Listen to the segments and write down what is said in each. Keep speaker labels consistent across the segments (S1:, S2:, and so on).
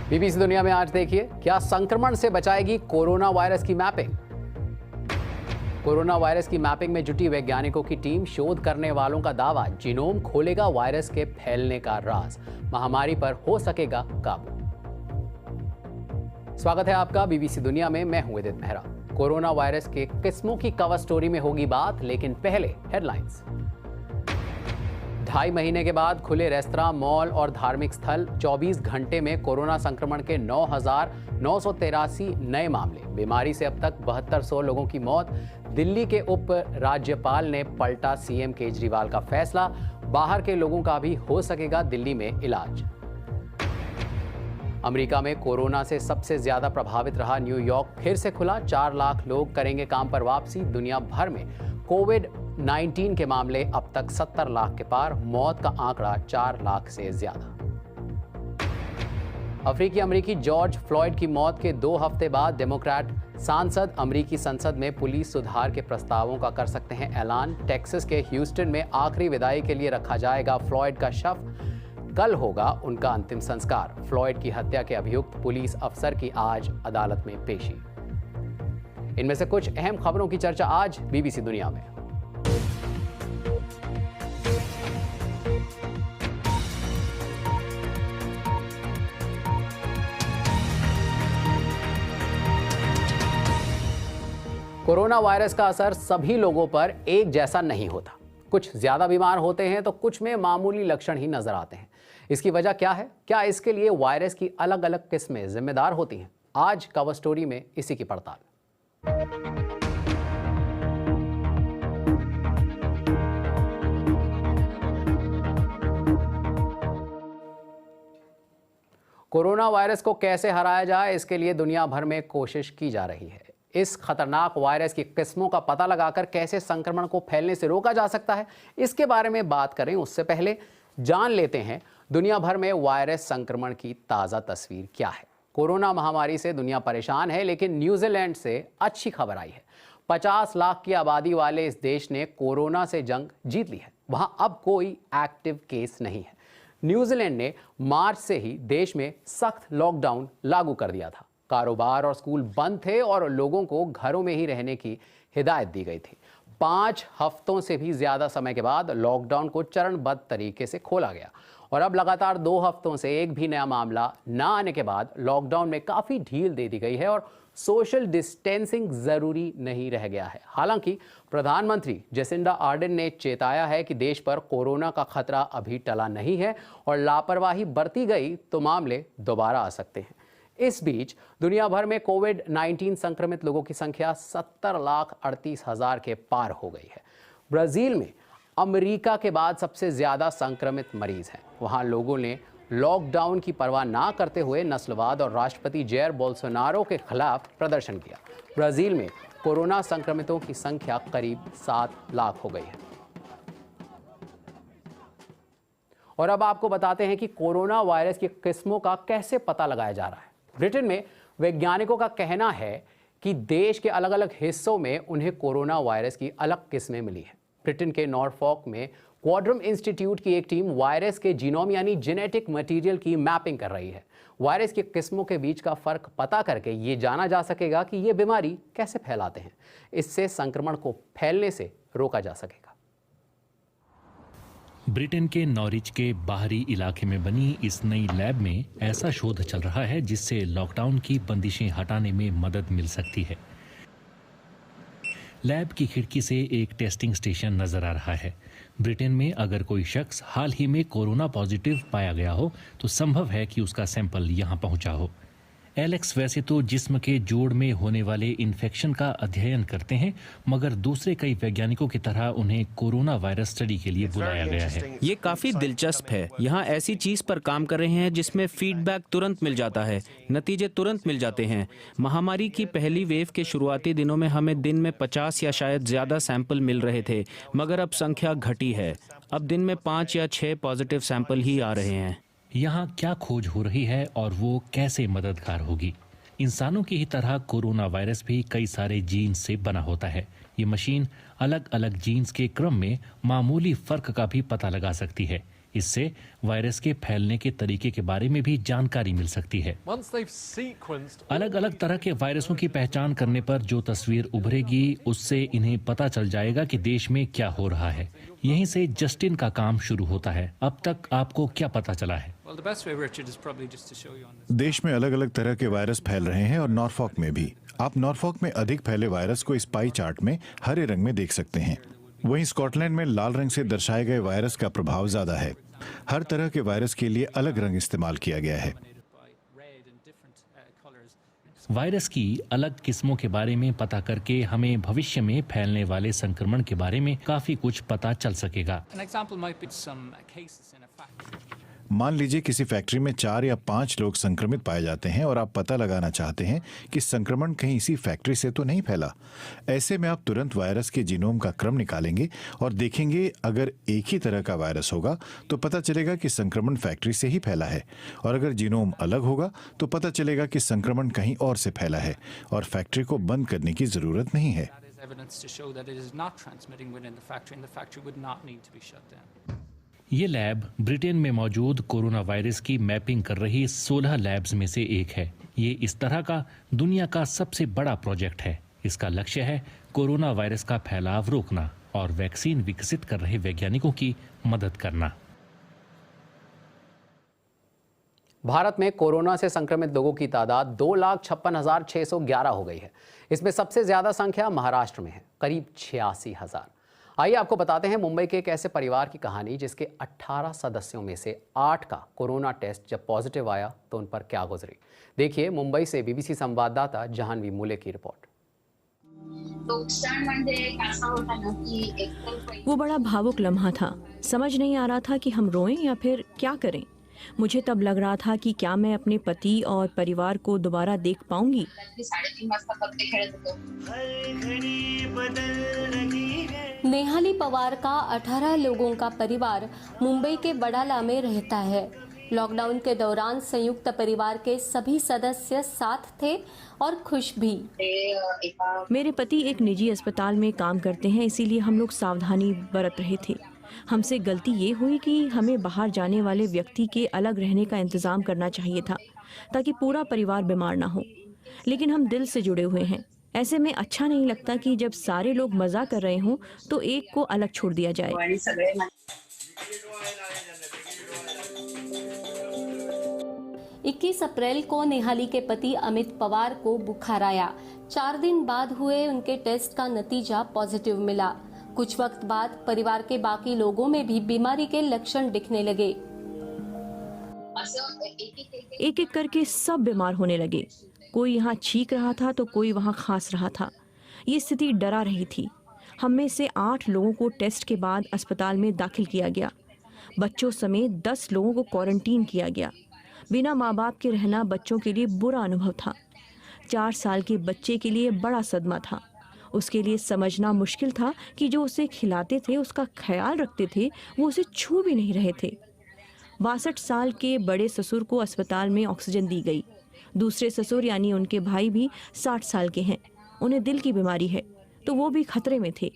S1: BBC दुनिया में आज देखिए, क्या संक्रमण से बचाएगी कोरोना वायरस की मैपिंग। कोरोना वायरस की मैपिंग में जुटी वैज्ञानिकों की टीम, शोध करने वालों का दावा, जीनोम खोलेगा वायरस के फैलने का राज, महामारी पर हो सकेगा काबू। स्वागत है आपका बीबीसी दुनिया में, मैं हूं विदित मेहरा। कोरोना वायरस के किस्मों की कवर स्टोरी में होगी बात, लेकिन पहले हेडलाइंस। 2.5 महीने के बाद खुले रेस्तरां, मॉल और धार्मिक स्थल। 24 घंटे में कोरोना संक्रमण के 9,983 नए मामले। बीमारी से अब तक 7200 लोगों की मौत। दिल्ली के उप राज्यपाल ने पलटा सीएम केजरीवाल का फैसला, बाहर के लोगों का भी हो सकेगा दिल्ली में इलाज। अमेरिका में कोरोना से सबसे ज्यादा प्रभावित रहा न्यूयॉर्क फिर से खुला। 4 लाख लोग करेंगे काम पर वापसी। दुनिया भर में कोविड-19 के मामले अब तक 70 लाख के पार, मौत का आंकड़ा 4 लाख से ज्यादा। अफ्रीकी जॉर्ज फ्लॉयड की मौत के 2 हफ्ते बाद डेमोक्रेट सांसद अमेरिकी संसद में पुलिस सुधार के प्रस्तावों का कर सकते हैं ऐलान। टेक्सास के ह्यूस्टन में आखिरी विदाई के लिए रखा जाएगा फ्लॉयड का शव। कल होगा उनका अंतिम संस्कार। फ्लॉयड की हत्या के अभियुक्त पुलिस अफसर की आज अदालत में पेशी। इनमें से कुछ अहम खबरों की चर्चा आज बीबीसी दुनिया में। कोरोना वायरस का असर सभी लोगों पर एक जैसा नहीं होता। कुछ ज्यादा बीमार होते हैं तो कुछ में मामूली लक्षण ही नजर आते हैं। इसकी वजह क्या है? क्या इसके लिए वायरस की अलग अलग किस्में जिम्मेदार होती हैं? आज कवर स्टोरी में इसी की पड़ताल। कोरोना वायरस को कैसे हराया जाए, इसके लिए दुनिया भर में कोशिश की जा रही है। इस खतरनाक वायरस की किस्मों का पता लगाकर कैसे संक्रमण को फैलने से रोका जा सकता है, इसके बारे में बात करें उससे पहले जान लेते हैं दुनिया भर में वायरस संक्रमण की ताज़ा तस्वीर क्या है। कोरोना महामारी से दुनिया परेशान है, लेकिन न्यूजीलैंड से अच्छी खबर आई है। 50 लाख की आबादी वाले इस देश ने कोरोना से जंग जीत ली है। वहां अब कोई एक्टिव केस नहीं है। न्यूजीलैंड ने मार्च से ही देश में सख्त लॉकडाउन लागू कर दिया था। कारोबार और स्कूल बंद थे और लोगों को घरों में ही रहने की हिदायत दी गई थी। 5 हफ्तों से भी ज्यादा समय के बाद लॉकडाउन को चरणबद्ध तरीके से खोला गया और अब लगातार 2 हफ्तों से एक भी नया मामला न आने के बाद लॉकडाउन में काफी ढील दे दी गई है और सोशल डिस्टेंसिंग जरूरी नहीं रह गया है। हालांकि प्रधानमंत्री जेसिंडा आर्डन ने चेताया है कि देश पर कोरोना का खतरा अभी टला नहीं है और लापरवाही बरती गई तो मामले दोबारा आ सकते हैं। इस बीच दुनिया भर में कोविड-19 संक्रमित लोगों की संख्या 70,38,000 के पार हो गई है। ब्राजील में अमेरिका के बाद सबसे ज्यादा संक्रमित मरीज हैं। वहां लोगों ने लॉकडाउन की परवाह ना करते हुए नस्लवाद और राष्ट्रपति जैर बोल्सोनारो के खिलाफ प्रदर्शन किया। ब्राजील में कोरोना संक्रमितों की संख्या करीब 7 लाख हो गई है। और अब आपको बताते हैं कि कोरोना वायरस की किस्मों का कैसे पता लगाया जा रहा है। ब्रिटेन में वैज्ञानिकों का कहना है कि देश के अलग अलग हिस्सों में उन्हें कोरोना वायरस की अलग किस्में मिली हैं। ब्रिटेन के नॉरफॉक में क्वाड्रम इंस्टीट्यूट की एक टीम वायरस के जीनोम यानी जेनेटिक मटेरियल की मैपिंग कर रही है। वायरस की किस्मों के बीच का फर्क पता करके ये जाना जा सकेगा कि ये बीमारी कैसे फैलाते हैं। इससे संक्रमण को फैलने से रोका जा सकेगा।
S2: ब्रिटेन के नॉरिच के बाहरी इलाके में बनी इस नई लैब में ऐसा शोध चल रहा है जिससे लॉकडाउन की बंदिशें हटाने में मदद मिल सकती है। लैब की खिड़की से एक टेस्टिंग स्टेशन नजर आ रहा है। ब्रिटेन में अगर कोई शख्स हाल ही में कोरोना पॉजिटिव पाया गया हो तो संभव है कि उसका सैंपल यहां पहुंचा हो। एलेक्स वैसे तो जिस्म के जोड़ में होने वाले इन्फेक्शन का अध्ययन करते हैं, मगर दूसरे कई वैज्ञानिकों की तरह उन्हें कोरोना वायरस स्टडी के लिए बुलाया गया है।
S3: ये काफी दिलचस्प है। यहाँ ऐसी चीज पर काम कर रहे हैं जिसमें फीडबैक तुरंत मिल जाता है, नतीजे तुरंत मिल जाते हैं। महामारी की पहली वेव के शुरुआती दिनों में हमें दिन में 50 या शायद ज्यादा सैंपल मिल रहे थे, मगर अब संख्या घटी है। अब दिन में 5 या 6 पॉजिटिव सैंपल ही आ रहे हैं।
S2: यहाँ क्या खोज हो रही है और वो कैसे मददगार होगी? इंसानों की ही तरह कोरोना वायरस भी कई सारे जीन्स से बना होता है। ये मशीन अलग अलग जीन्स के क्रम में मामूली फर्क का भी पता लगा सकती है। इससे वायरस के फैलने के तरीके के बारे में भी जानकारी मिल सकती है। अलग अलग तरह के वायरसों की पहचान करने पर जो तस्वीर उभरेगी उससे इन्हें पता चल जाएगा कि देश में क्या हो रहा है। यहीं से जस्टिन का काम शुरू होता है। अब तक आपको क्या पता चला है?
S4: देश में अलग अलग तरह के वायरस फैल रहे हैं और नॉर्फॉक में भी। आप नॉर्फॉक में अधिक फैले वायरस को इस पाई चार्ट में हरे रंग में देख सकते हैं। वहीं स्कॉटलैंड में लाल रंग से दर्शाए गए वायरस का प्रभाव ज्यादा है। हर तरह के वायरस के लिए अलग रंग इस्तेमाल किया गया है।
S2: वायरस की अलग किस्मों के बारे में पता करके हमें भविष्य में फैलने वाले संक्रमण के बारे में काफी कुछ पता चल सकेगा।
S4: मान लीजिए किसी फैक्ट्री में 4 या 5 लोग संक्रमित पाए जाते हैं और आप पता लगाना चाहते हैं कि संक्रमण कहीं इसी फैक्ट्री से तो नहीं फैला। ऐसे में आप तुरंत वायरस के जीनोम का क्रम निकालेंगे और देखेंगे अगर एक ही तरह का वायरस होगा तो पता चलेगा कि संक्रमण फैक्ट्री से ही फैला है, और अगर जीनोम अलग होगा तो पता चलेगा कि संक्रमण कहीं और से फैला है और फैक्ट्री को बंद करने की जरूरत नहीं है।
S2: ये लैब ब्रिटेन में मौजूद कोरोना वायरस की मैपिंग कर रही 16 लैब्स में से एक है। ये इस तरह का दुनिया का सबसे बड़ा प्रोजेक्ट है। इसका लक्ष्य है कोरोना वायरस का फैलाव रोकना और वैक्सीन विकसित कर रहे वैज्ञानिकों की मदद करना।
S1: भारत में कोरोना से संक्रमित लोगों की तादाद 2,56,611 हो गई है। इसमें सबसे ज्यादा संख्या महाराष्ट्र में है, करीब 86,000। आइए आपको बताते हैं मुंबई के एक ऐसे परिवार की कहानी जिसके 18 सदस्यों में से 8 का कोरोना टेस्ट जब पॉजिटिव आया तो उन पर क्या गुजरी। देखिए मुंबई से बीबीसी संवाददाता जहानवी मूले की रिपोर्ट।
S5: वो बड़ा भावुक लम्हा था। समझ नहीं आ रहा था कि हम रोएं या फिर क्या करें। मुझे तब लग रहा था कि क्या मैं अपने पति और परिवार को दोबारा देख पाऊंगी।
S6: नेहाली पवार का 18 लोगों का परिवार मुंबई के बडाला में रहता है। लॉकडाउन के दौरान संयुक्त परिवार के सभी सदस्य साथ थे और खुश भी।
S5: मेरे पति एक निजी अस्पताल में काम करते हैं, इसीलिए हम लोग सावधानी बरत रहे थे। हमसे गलती ये हुई कि हमें बाहर जाने वाले व्यक्ति के अलग रहने का इंतजाम करना चाहिए था ताकि पूरा परिवार बीमार ना हो। लेकिन हम दिल से जुड़े हुए हैं। ऐसे में अच्छा नहीं लगता कि जब सारे लोग मजा कर रहे हों तो एक को अलग छोड़ दिया जाए।
S6: 21 अप्रैल को नेहाली के पति अमित पवार को बुखार आया। 4 दिन बाद हुए उनके टेस्ट का नतीजा पॉजिटिव मिला। कुछ वक्त बाद परिवार के बाकी लोगों में भी बीमारी के लक्षण दिखने लगे।
S5: एक एक करके सब बीमार होने लगे। कोई यहाँ छींक रहा था तो कोई वहाँ खांस रहा था। ये स्थिति डरा रही थी। हम में से 8 लोगों को टेस्ट के बाद अस्पताल में दाखिल किया गया। बच्चों समेत 10 लोगों को क्वारंटीन किया गया। बिना माँ बाप के रहना बच्चों के लिए बुरा अनुभव था। 4 साल के बच्चे के लिए बड़ा सदमा था। उसके लिए समझना मुश्किल था कि जो उसे खिलाते थे, उसका ख्याल रखते थे, वो उसे छू भी नहीं रहे थे। 62 साल के बड़े ससुर को अस्पताल में ऑक्सीजन दी गई। दूसरे ससुर यानी उनके भाई भी 60 साल के हैं। उन्हें दिल की बीमारी है तो वो भी खतरे में थे।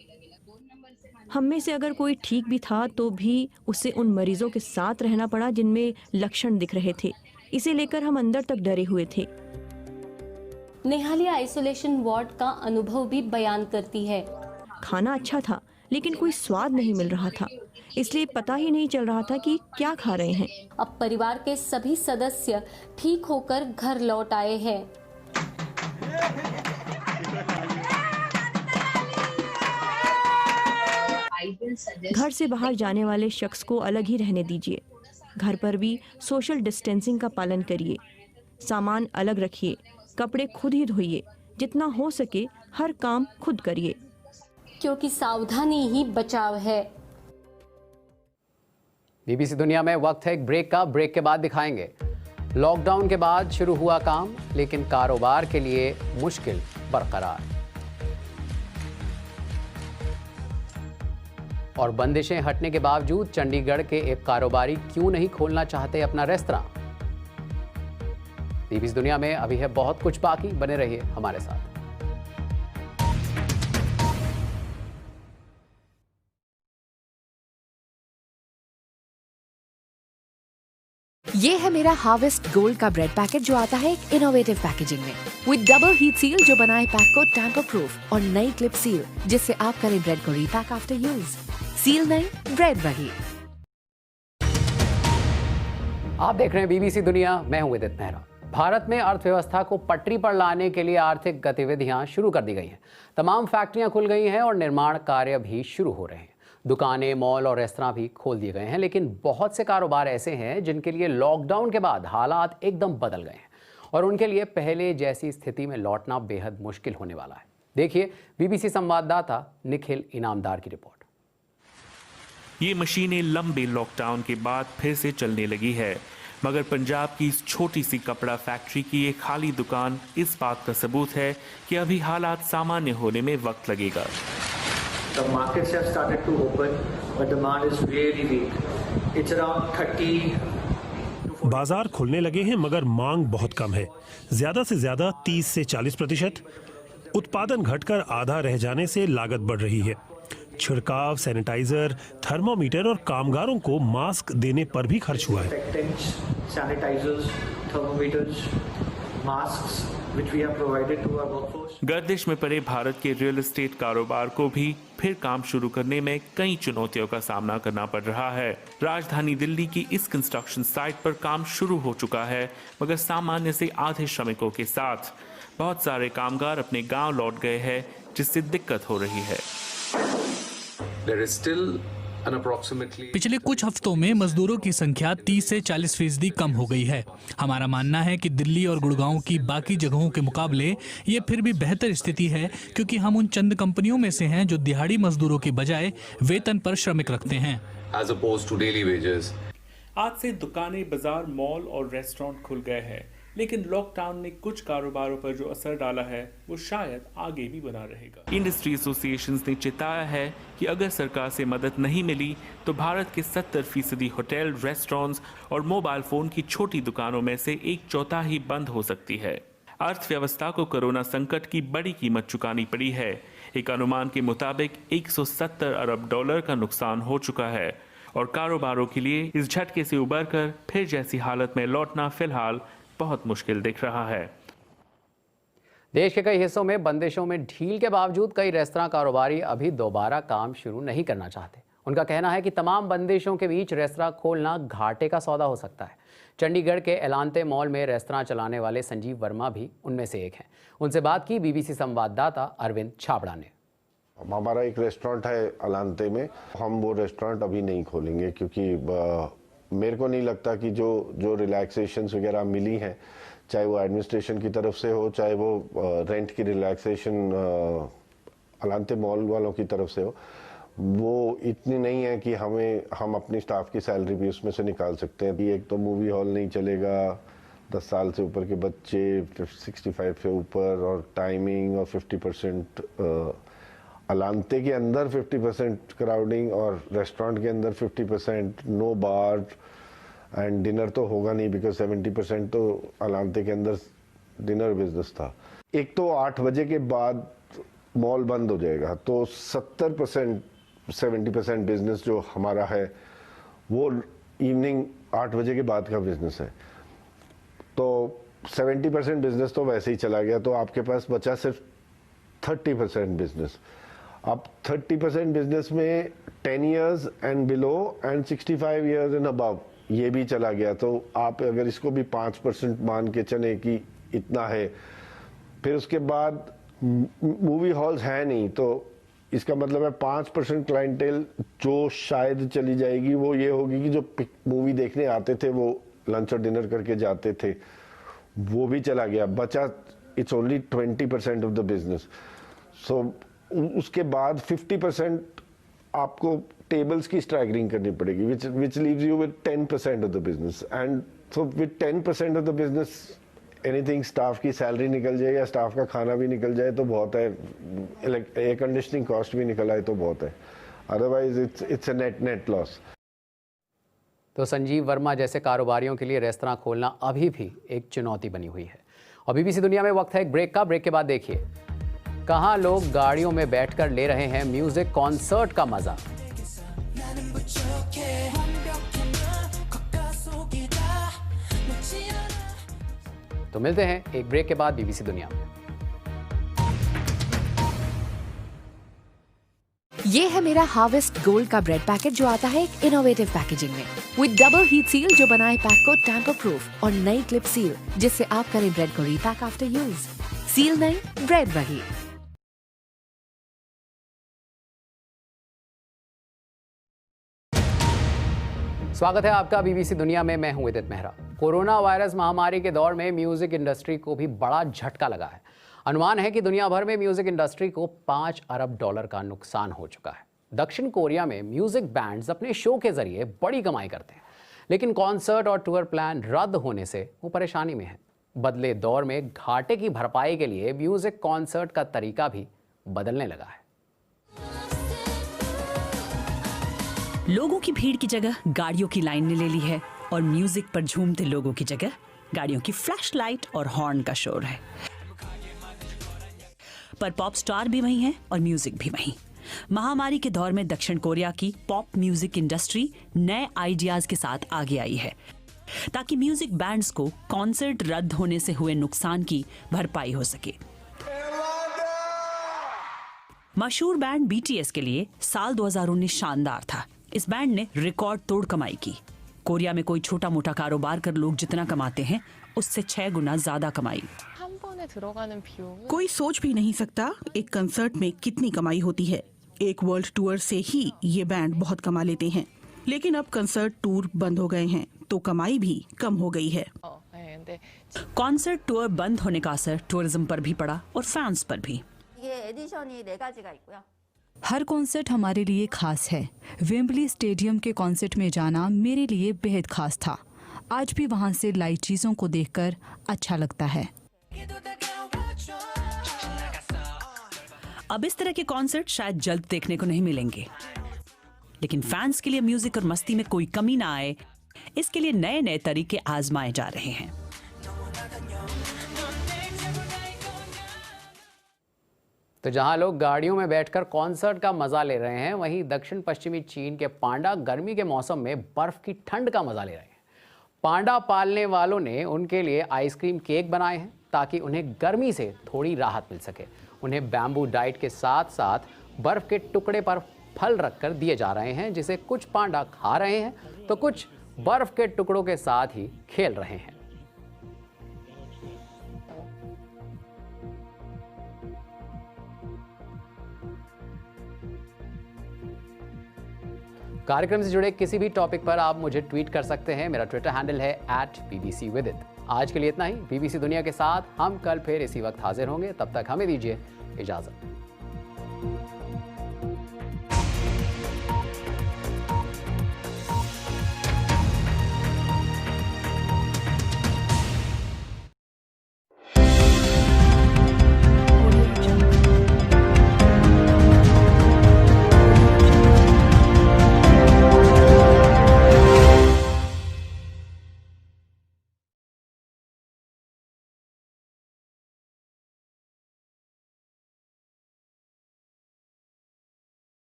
S5: हम में से अगर कोई ठीक भी था तो भी उसे उन मरीजों के साथ रहना पड़ा जिनमें लक्षण दिख रहे थे। इसे लेकर हम अंदर तक डरे हुए थे।
S6: नेहाली आइसोलेशन वार्ड का अनुभव भी बयान करती है।
S5: खाना अच्छा था लेकिन कोई स्वाद नहीं मिल रहा था, इसलिए पता ही नहीं चल रहा था कि क्या खा रहे हैं।
S6: अब परिवार के सभी सदस्य ठीक होकर घर लौट आए हैं।
S5: घर से बाहर जाने वाले शख्स को अलग ही रहने दीजिए। घर पर भी सोशल डिस्टेंसिंग का पालन करिए। सामान अलग रखिए। कपड़े खुद ही धोइए। जितना हो सके हर काम खुद करिए,
S6: क्योंकि सावधानी ही बचाव है।
S1: बीबीसी दुनिया में वक्त है एक ब्रेक का। ब्रेक के बाद दिखाएंगे लॉकडाउन के बाद शुरू हुआ काम, लेकिन कारोबार के लिए मुश्किल बरकरार। और बंदिशें हटने के बावजूद चंडीगढ़ के एक कारोबारी क्यों नहीं खोलना चाहते अपना रेस्तरां। बीबीसी दुनिया में अभी है बहुत कुछ बाकी। बने रहिए हमारे साथ।
S7: ये है मेरा हार्वेस्ट गोल्ड का ब्रेड पैकेट जो आता है एक इनोवेटिव पैकेजिंग में विद डबल हीट सील जो बनाए पैक को टैम्पर प्रूफ और नई क्लिप सील जिससे आप करें ब्रेड को रीपैक आफ्टर यूज। सील नहीं, ब्रेड वही।
S1: आप देख रहे हैं बीबीसी दुनिया, मैं हूं विदित मेहरा। भारत में अर्थव्यवस्था को पटरी पर लाने के लिए आर्थिक गतिविधियां शुरू कर दी गई हैं। तमाम फैक्ट्रियां खुल गई हैं और निर्माण कार्य भी शुरू हो रहे हैं। दुकानें, मॉल और रेस्तरां भी खोल दिए गए हैं, लेकिन बहुत से कारोबार ऐसे हैं जिनके लिए लॉकडाउन के बाद हालात एकदम बदल गए हैं और उनके लिए पहले जैसी स्थिति में लौटना बेहद मुश्किल होने वाला है। देखिए बीबीसी संवाददाता निखिल इनामदार की रिपोर्ट।
S8: ये मशीनें लंबे लॉकडाउन के बाद फिर से चलने लगी है, मगर पंजाब की इस छोटी सी कपड़ा फैक्ट्री की एक खाली दुकान इस बात का सबूत है कि अभी हालात सामान्य होने में वक्त लगेगा।
S9: The markets have started to open, but demand is really weak. It's around 30.
S10: बाजार खुलने लगे हैं मगर मांग बहुत कम है, ज्यादा से ज्यादा 30 से 40%। उत्पादन घटकर आधा रह जाने से लागत बढ़ रही है। छिड़काव, सैनिटाइजर, थर्मोमीटर और कामगारों को मास्क देने पर भी खर्च हुआ है।
S9: Sanitizers, thermometers, masks, which we have provided to our workforce.
S8: गर्दिश में पड़े भारत के रियल एस्टेट कारोबार को भी फिर काम शुरू करने में कई चुनौतियों का सामना करना पड़ रहा है। राजधानी दिल्ली की इस कंस्ट्रक्शन साइट पर काम शुरू हो चुका है, मगर सामान्य से आधे श्रमिकों के साथ बहुत सारे कामगार अपने गांव लौट गए हैं, जिससे दिक्कत हो रही है।
S11: पिछले कुछ हफ्तों में मजदूरों की संख्या 30 से 40% कम हो गई है। हमारा मानना है कि दिल्ली और गुड़गांव की बाकी जगहों के मुकाबले ये फिर भी बेहतर स्थिति है, क्योंकि हम उन चंद कंपनियों में से हैं जो दिहाड़ी मजदूरों की बजाय वेतन पर श्रमिक रखते हैं।
S8: आज से दुकानें, बाजार, मॉल और रेस्टोरेंट खुल गए हैं, लेकिन लॉकडाउन ने कुछ कारोबारों पर जो असर डाला है वो शायद आगे भी बना रहेगा। इंडस्ट्री एसोसिएशंस ने चेताया है कि अगर सरकार से मदद नहीं मिली तो भारत के 70% होटल, रेस्टोरेंट्स और मोबाइल फोन की छोटी दुकानों में से 1/4 ही बंद हो सकती है। अर्थव्यवस्था को कोरोना संकट की बड़ी कीमत चुकानी पड़ी है। एक अनुमान के मुताबिक $170 अरब का नुकसान हो चुका है और कारोबारों के लिए इस झटके से उबरकर फिर जैसी हालत में लौटना फिलहाल बहुत मुश्किल दिख रहा है।
S1: देश के कई हिस्सों में बंदिशों में ढील के बावजूद कई रेस्तरां कारोबारी अभी दोबारा काम शुरू नहीं करना चाहते। उनका कहना है कि तमाम बंदिशों के बीच रेस्तरां खोलना घाटे का सौदा हो सकता है। चंडीगढ़ के एलांते मॉल में रेस्तरां चलाने वाले संजीव वर्मा भी उनमें से एक हैं। उनसे बात की बीबीसी संवाददाता अरविंद छाबड़ा ने।
S12: हमारा एक रेस्टोरेंट है अलांते में, हम वो रेस्टोरेंट अभी नहीं खोलेंगे क्योंकि मेरे को नहीं लगता कि जो रिलैक्सेशंस वगैरह मिली हैं, चाहे वो एडमिनिस्ट्रेशन की तरफ से हो, चाहे वो रेंट की रिलैक्सेशन अलांते मॉल वालों की तरफ से हो, वो इतनी नहीं है कि हम अपनी स्टाफ की सैलरी भी उसमें से निकाल सकते हैं। एक तो मूवी हॉल नहीं चलेगा, 10 साल से ऊपर के बच्चे, 65 से ऊपर, और टाइमिंग और 50% अलांते के अंदर 50% क्राउडिंग और रेस्टोरेंट के अंदर 50%, नो बार एंड डिनर तो होगा नहीं बिकॉज 70% तो अलांते के अंदर डिनर बिजनेस था। एक तो 8 बजे के बाद मॉल बंद हो जाएगा, तो 70% बिजनेस जो हमारा है वो इवनिंग 8 बजे के बाद का बिजनेस है। तो 70% बिजनेस तो वैसे ही चला गया, तो आपके पास बचा सिर्फ 30% बिजनेस। अब 30% बिजनेस में 10 years and below and 65 years and above ये भी चला गया। तो आप अगर इसको भी 5% मान के चले कि इतना है, फिर उसके बाद मूवी हॉल्स है नहीं, तो इसका मतलब है 5% क्लाइंटेल जो शायद चली जाएगी वो ये होगी कि जो मूवी देखने आते थे, वो लंच और डिनर करके जाते थे, वो भी चला गया। बचा it's only 20% of the business. So उसके बाद 50% आपको टेबल्स की स्ट्रैगरिंग करनी पड़ेगी, which leaves you with 10% of the business, and so with 10% of the business anything, staff की सैलरी निकल जाए या स्टाफ का खाना भी निकल जाए तो बहुत है, एयर कंडीशनिंग कॉस्ट भी निकल आए तो बहुत है, otherwise it's a net loss.
S1: तो संजीव वर्मा जैसे कारोबारियों के लिए रेस्तरां खोलना अभी भी एक चुनौती बनी हुई है। और बीबीसी दुनिया में वक्त है एक ब्रेक का। ब्रेक के बाद देखिए कहां लोग गाड़ियों में बैठकर ले रहे हैं म्यूजिक कॉन्सर्ट का मजा। तो मिलते हैं एक ब्रेक के बाद बीबीसी दुनिया में।
S7: ये है मेरा हार्वेस्ट गोल्ड का ब्रेड पैकेट जो आता है एक इनोवेटिव पैकेजिंग में विद डबल हीट सील जो बनाए पैक को टैम्पर प्रूफ और नई क्लिप सील जिससे आप करें ब्रेड को रीपैक आफ्टर यूज। सील नई, ब्रेड वही।
S1: स्वागत है आपका बीबीसी दुनिया में। मैं हूं विदित मेहरा। कोरोना वायरस महामारी के दौर में म्यूजिक इंडस्ट्री को भी बड़ा झटका लगा है। अनुमान है कि दुनिया भर में म्यूजिक इंडस्ट्री को $5 अरब का नुकसान हो चुका है। दक्षिण कोरिया में म्यूजिक बैंड्स अपने शो के जरिए बड़ी कमाई करते हैं, लेकिन कॉन्सर्ट और टूर प्लान रद्द होने से वो परेशानी में है। बदले दौर में घाटे की भरपाई के लिए म्यूजिक कॉन्सर्ट का तरीका भी बदलने लगा है।
S13: लोगों की भीड़ की जगह गाड़ियों की लाइन ने ले ली है और म्यूजिक पर झूमते लोगों की जगह गाड़ियों की फ्लैश लाइट और हॉर्न का शोर है। पर पॉप स्टार भी वही है और म्यूजिक भी वही। महामारी के दौर में दक्षिण कोरिया की पॉप म्यूजिक इंडस्ट्री नए आइडियाज के साथ आगे आई है ताकि म्यूजिक बैंड्स को कॉन्सर्ट रद्द होने से हुए नुकसान की भरपाई हो सके। मशहूर बैंड BTS के लिए साल 2019 शानदार था। इस बैंड ने रिकॉर्ड तोड़ कमाई की। कोरिया में कोई छोटा मोटा कारोबार कर लोग जितना कमाते हैं उससे 6 गुना ज्यादा कमाई।
S14: कोई सोच भी नहीं सकता एक कंसर्ट में कितनी कमाई होती है। एक वर्ल्ड टूर से ही ये बैंड बहुत कमा लेते हैं, लेकिन अब कंसर्ट टूर बंद हो गए हैं तो कमाई भी कम हो गई है।
S13: कॉन्सर्ट टूर बंद होने का असर टूरिज्म पर भी पड़ा और फैंस पर भी।
S15: हर कॉन्सर्ट हमारे लिए खास है। वेम्बली स्टेडियम के कॉन्सर्ट में जाना मेरे लिए बेहद खास था। आज भी वहां से लाइव चीजों को देखकर अच्छा लगता है।
S13: अब इस तरह के कॉन्सर्ट शायद जल्द देखने को नहीं मिलेंगे, लेकिन फैंस के लिए म्यूजिक और मस्ती में कोई कमी ना आए, इसके लिए नए नए तरीके आजमाए जा रहे हैं।
S1: तो जहां लोग गाड़ियों में बैठकर कॉन्सर्ट का मजा ले रहे हैं, वहीं दक्षिण पश्चिमी चीन के पांडा गर्मी के मौसम में बर्फ की ठंड का मजा ले रहे हैं। पांडा पालने वालों ने उनके लिए आइसक्रीम केक बनाए हैं ताकि उन्हें गर्मी से थोड़ी राहत मिल सके। उन्हें बैम्बू डाइट के साथ साथ बर्फ के टुकड़े पर फल रखकर दिए जा रहे हैं, जिसे कुछ पांडा खा रहे हैं तो कुछ बर्फ के टुकड़ों के साथ ही खेल रहे हैं। कार्यक्रम से जुड़े किसी भी टॉपिक पर आप मुझे ट्वीट कर सकते हैं। मेरा ट्विटर हैंडल है @bbcwithit। आज के लिए इतना ही। बीबीसी दुनिया के साथ हम कल फिर इसी वक्त हाजिर होंगे। तब तक हमें दीजिए इजाजत।